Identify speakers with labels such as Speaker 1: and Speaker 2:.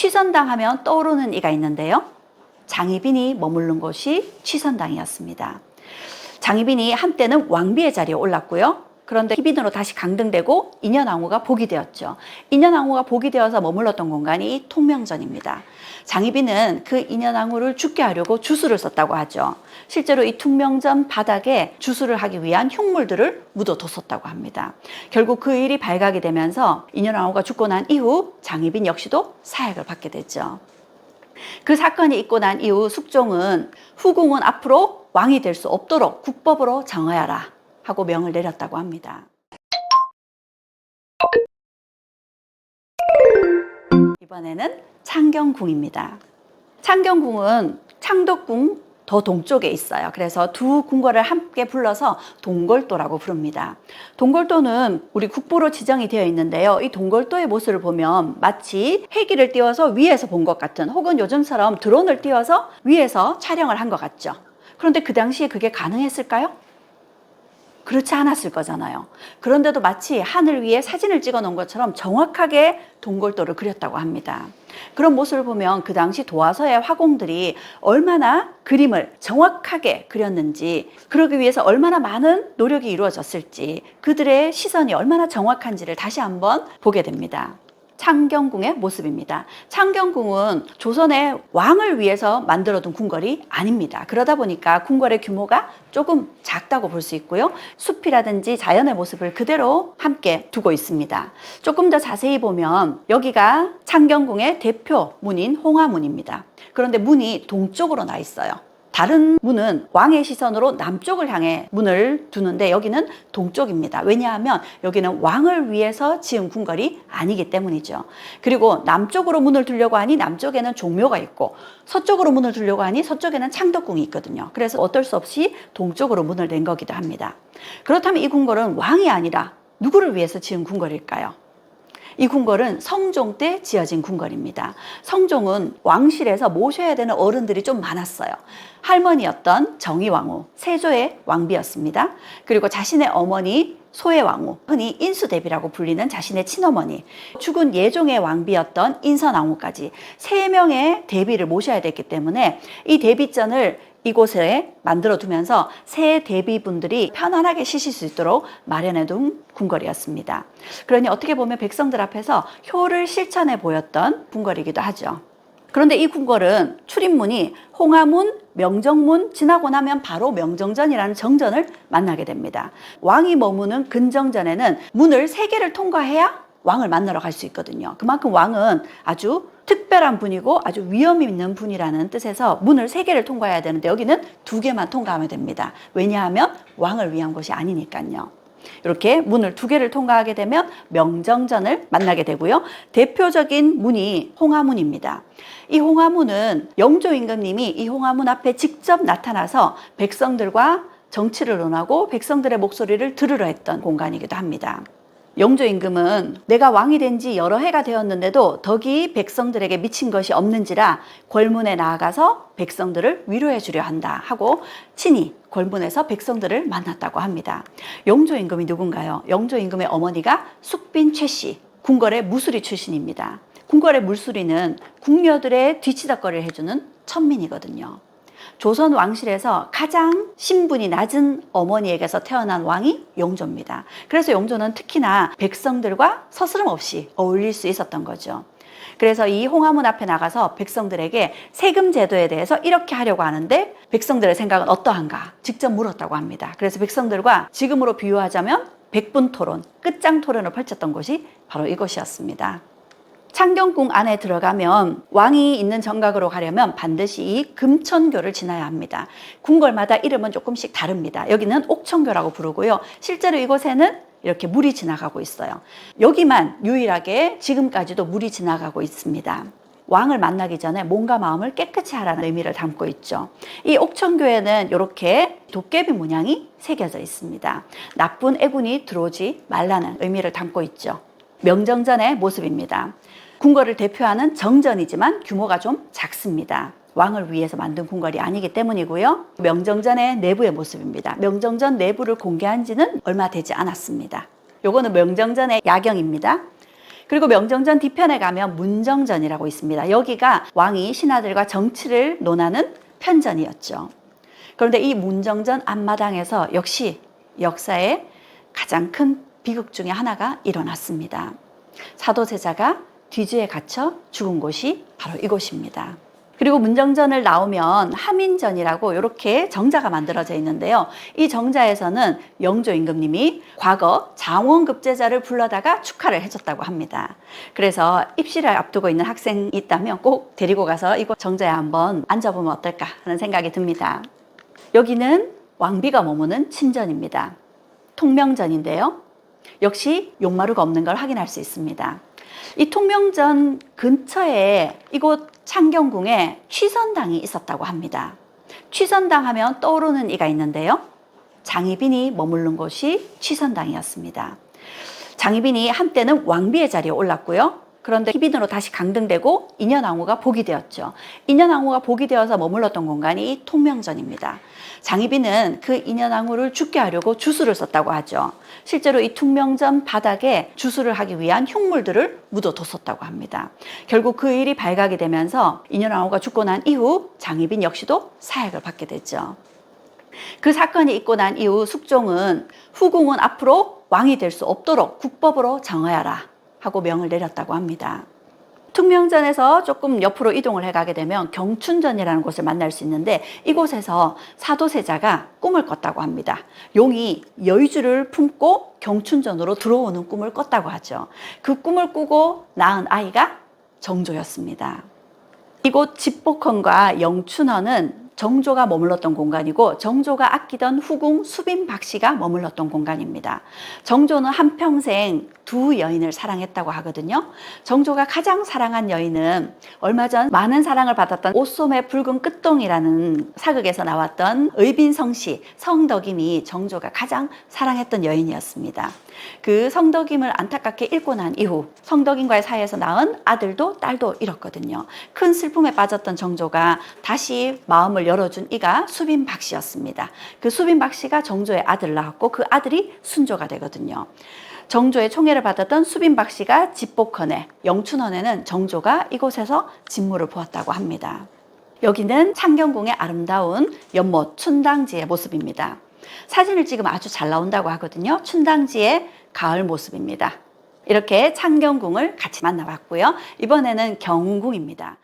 Speaker 1: 취선당 하면 떠오르는 이가 있는데요. 장희빈이 머무른 곳이 취선당이었습니다. 장희빈이 한때는 왕비의 자리에 올랐고요. 그런데 희빈으로 다시 강등되고 인현왕후가 복이 되었죠. 인현왕후가 복이 되어서 머물렀던 공간이 통명전입니다. 장희빈은 그 인현왕후를 죽게 하려고 주술을 썼다고 하죠. 실제로 이 통명전 바닥에 주술을 하기 위한 흉물들을 묻어뒀었다고 합니다. 결국 그 일이 발각이 되면서 인현왕후가 죽고 난 이후 장희빈 역시도 사약을 받게 됐죠. 그 사건이 있고 난 이후 숙종은 후궁은 앞으로 왕이 될 수 없도록 국법으로 정하여라 하고 명을 내렸다고 합니다. 이번에는 창경궁입니다. 창경궁은 창덕궁 더 동쪽에 있어요. 그래서 두 궁궐을 함께 불러서 동궐도라고 부릅니다. 동궐도는 우리 국보로 지정이 되어 있는데요. 이 동궐도의 모습을 보면 마치 헬기를 띄워서 위에서 본 것 같은, 혹은 요즘처럼 드론을 띄워서 위에서 촬영을 한 것 같죠. 그런데 그 당시에 그게 가능했을까요? 그렇지 않았을 거잖아요. 그런데도 마치 하늘 위에 사진을 찍어 놓은 것처럼 정확하게 동궐도를 그렸다고 합니다. 그런 모습을 보면 그 당시 도화서의 화공들이 얼마나 그림을 정확하게 그렸는지, 그러기 위해서 얼마나 많은 노력이 이루어졌을지, 그들의 시선이 얼마나 정확한지를 다시 한번 보게 됩니다. 창경궁의 모습입니다. 창경궁은 조선의 왕을 위해서 만들어둔 궁궐이 아닙니다. 그러다 보니까 궁궐의 규모가 조금 작다고 볼 수 있고요. 숲이라든지 자연의 모습을 그대로 함께 두고 있습니다. 조금 더 자세히 보면 여기가 창경궁의 대표 문인 홍화문입니다. 그런데 문이 동쪽으로 나 있어요. 다른 문은 왕의 시선으로 남쪽을 향해 문을 두는데 여기는 동쪽입니다. 왜냐하면 여기는 왕을 위해서 지은 궁궐이 아니기 때문이죠. 그리고 남쪽으로 문을 두려고 하니 남쪽에는 종묘가 있고, 서쪽으로 문을 두려고 하니 서쪽에는 창덕궁이 있거든요. 그래서 어쩔 수 없이 동쪽으로 문을 낸 거기도 합니다. 그렇다면 이 궁궐은 왕이 아니라 누구를 위해서 지은 궁궐일까요? 이 궁궐은 성종 때 지어진 궁궐입니다. 성종은 왕실에서 모셔야 되는 어른들이 좀 많았어요. 할머니였던 정의왕후, 세조의 왕비였습니다. 그리고 자신의 어머니 소혜왕후, 흔히 인수대비라고 불리는 자신의 친어머니, 죽은 예종의 왕비였던 인선왕후까지 3명의 대비를 모셔야 됐기 때문에 이 대비전을 이곳에 만들어두면서 새 대비분들이 편안하게 쉬실 수 있도록 마련해둔 궁궐이었습니다. 그러니 어떻게 보면 백성들 앞에서 효를 실천해 보였던 궁궐이기도 하죠. 그런데 이 궁궐은 출입문이 홍화문, 명정문 지나고 나면 바로 명정전이라는 정전을 만나게 됩니다. 왕이 머무는 근정전에는 문을 3개를 통과해야 왕을 만나러 갈 수 있거든요. 그만큼 왕은 아주 특별한 분이고 아주 위험 있는 분이라는 뜻에서 문을 3개를 통과해야 되는데 여기는 2개만 통과하면 됩니다. 왜냐하면 왕을 위한 곳이 아니니까요. 이렇게 문을 2개를 통과하게 되면 명정전을 만나게 되고요. 대표적인 문이 홍화문입니다. 이 홍화문은 영조 임금님이 이 홍화문 앞에 직접 나타나서 백성들과 정치를 논하고 백성들의 목소리를 들으려 했던 공간이기도 합니다. 영조 임금은 내가 왕이 된 지 여러 해가 되었는데도 덕이 백성들에게 미친 것이 없는지라 궐문에 나아가서 백성들을 위로해 주려 한다 하고 친히 궐문에서 백성들을 만났다고 합니다. 영조 임금이 누군가요? 영조 임금의 어머니가 숙빈 최씨, 궁궐의 무수리 출신입니다. 궁궐의 물수리는 궁녀들의 뒤치다거리를 해주는 천민이거든요. 조선 왕실에서 가장 신분이 낮은 어머니에게서 태어난 왕이 영조입니다. 그래서 영조는 특히나 백성들과 서스럼없이 어울릴 수 있었던 거죠. 그래서 이 홍화문 앞에 나가서 백성들에게 세금 제도에 대해서 이렇게 하려고 하는데 백성들의 생각은 어떠한가 직접 물었다고 합니다. 그래서 백성들과 지금으로 비유하자면 백분 토론, 끝장 토론을 펼쳤던 곳이 바로 이곳이었습니다. 창경궁 안에 들어가면 왕이 있는 정각으로 가려면 반드시 이 금천교를 지나야 합니다. 궁궐마다 이름은 조금씩 다릅니다. 여기는 옥천교라고 부르고요. 실제로 이곳에는 이렇게 물이 지나가고 있어요. 여기만 유일하게 지금까지도 물이 지나가고 있습니다. 왕을 만나기 전에 몸과 마음을 깨끗이 하라는 의미를 담고 있죠. 이 옥천교에는 이렇게 도깨비 문양이 새겨져 있습니다. 나쁜 애군이 들어오지 말라는 의미를 담고 있죠. 명정전의 모습입니다. 궁궐을 대표하는 정전이지만 규모가 좀 작습니다. 왕을 위해서 만든 궁궐이 아니기 때문이고요. 명정전의 내부의 모습입니다. 명정전 내부를 공개한 지는 얼마 되지 않았습니다. 요거는 명정전의 야경입니다. 그리고 명정전 뒤편에 가면 문정전이라고 있습니다. 여기가 왕이 신하들과 정치를 논하는 편전이었죠. 그런데 이 문정전 앞마당에서 역시 역사의 가장 큰 비극 중에 하나가 일어났습니다. 사도세자가 뒤주에 갇혀 죽은 곳이 바로 이곳입니다. 그리고 문정전을 나오면 하민전이라고 이렇게 정자가 만들어져 있는데요. 이 정자에서는 영조 임금님이 과거 장원급제자를 불러다가 축하를 해줬다고 합니다. 그래서 입시를 앞두고 있는 학생이 있다면 꼭 데리고 가서 이곳 정자에 한번 앉아보면 어떨까 하는 생각이 듭니다. 여기는 왕비가 머무는 친전입니다. 통명전인데요. 역시 용마루가 없는 걸 확인할 수 있습니다. 이 통명전 근처에 이곳 창경궁에 취선당이 있었다고 합니다. 취선당 하면 떠오르는 이가 있는데요. 장희빈이 머무른 곳이 취선당이었습니다. 장희빈이 한때는 왕비의 자리에 올랐고요. 그런데 희빈으로 다시 강등되고 인현왕후가 복이 되었죠. 인현왕후가 복이 되어서 머물렀던 공간이 이 통명전입니다. 장희빈은 그 인현왕후를 죽게 하려고 주술을 썼다고 하죠. 실제로 이 통명전 바닥에 주술을 하기 위한 흉물들을 묻어뒀었다고 합니다. 결국 그 일이 발각이 되면서 인현왕후가 죽고 난 이후 장희빈 역시도 사약을 받게 됐죠. 그 사건이 있고 난 이후 숙종은 후궁은 앞으로 왕이 될 수 없도록 국법으로 정하여라 하고 명을 내렸다고 합니다. 통명전에서 조금 옆으로 이동을 해가게 되면 경춘전이라는 곳을 만날 수 있는데 이곳에서 사도세자가 꿈을 꿨다고 합니다. 용이 여의주를 품고 경춘전으로 들어오는 꿈을 꿨다고 하죠. 그 꿈을 꾸고 낳은 아이가 정조였습니다. 이곳 집복헌과 영춘헌은 정조가 머물렀던 공간이고 정조가 아끼던 후궁 수빈박씨가 머물렀던 공간입니다. 정조는 한평생 두 여인을 사랑했다고 하거든요. 정조가 가장 사랑한 여인은 얼마 전 많은 사랑을 받았던 옷소매 붉은 끝동이라는 사극에서 나왔던 의빈성씨 성덕임이 정조가 가장 사랑했던 여인이었습니다. 그 성덕임을 안타깝게 잃고 난 이후 성덕임과의 사이에서 낳은 아들도 딸도 잃었거든요. 큰 슬픔에 빠졌던 정조가 다시 마음을 열어준 이가 수빈박씨였습니다. 그 수빈박씨가 정조의 아들을 낳았고 그 아들이 순조가 되거든요. 정조의 총애를 받았던 수빈박씨가 집복헌에, 영춘헌에는 정조가 이곳에서 진무를 보았다고 합니다. 여기는 창경궁의 아름다운 연못 춘당지의 모습입니다. 사진을 찍으면 아주 잘 나온다고 하거든요. 춘당지의 가을 모습입니다. 이렇게 창경궁을 같이 만나봤고요. 이번에는 경궁입니다.